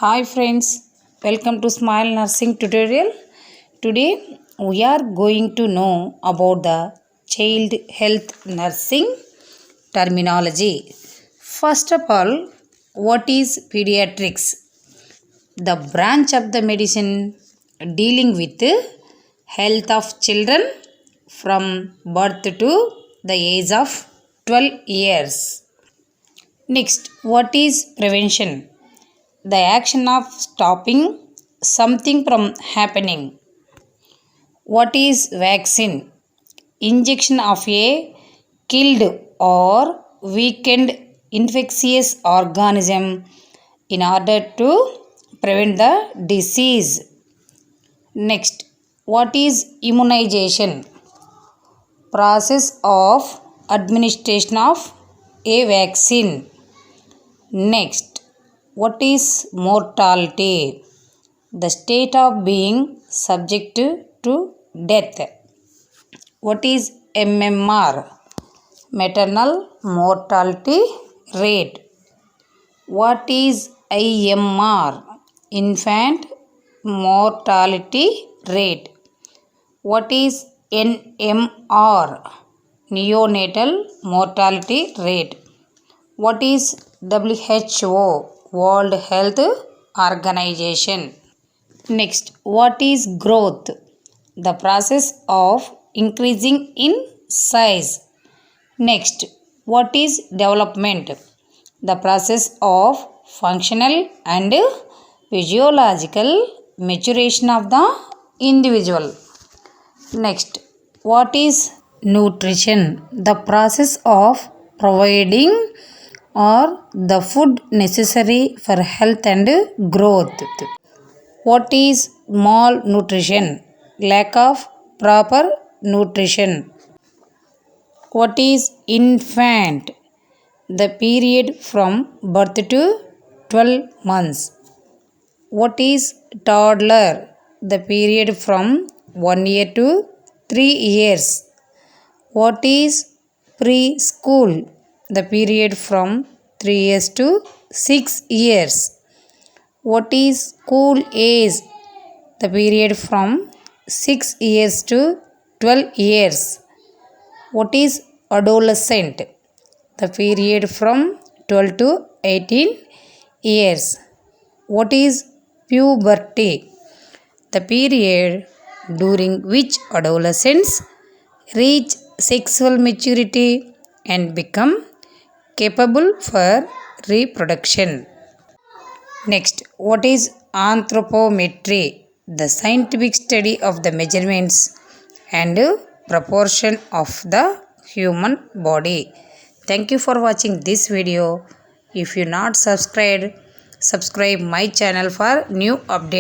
Hi friends, welcome to Smile Nursing tutorial. Today we are going to know about the child health nursing terminology. First of all, what is paediatrics? The branch of the medicine dealing with the health of children from birth to the age of 12 years. Next, what is prevention? The action of stopping something from happening. What is vaccine? Injection of a killed or weakened infectious organism in order to prevent the disease. Next, what is immunization? Process of administration of a vaccine. Next, what is mortality? The state of being subject to death. What is MMR? Maternal mortality rate. What is IMR? Infant mortality rate. What is NMR? Neonatal mortality rate. What is WHO? World Health Organization. Next, what is growth? The process of increasing in size. Next, what is development? The process of functional and physiological maturation of the individual. Next, what is nutrition? The process of providing or the food necessary for health and growth. What is malnutrition? Lack of proper nutrition. What is infant? The period from birth to 12 months. What is toddler? The period from 1 year to 3 years. What is preschool? The period from 3 years to 6 years. What is school age? The period from 6 years to 12 years. What is adolescent? The period from 12 to 18 years. What is puberty? The period during which adolescents reach sexual maturity and become capable for reproduction. Next, what is anthropometry? The scientific study of the measurements and proportion of the human body. Thank you for watching this video. If you not subscribed, subscribe my channel for new updates.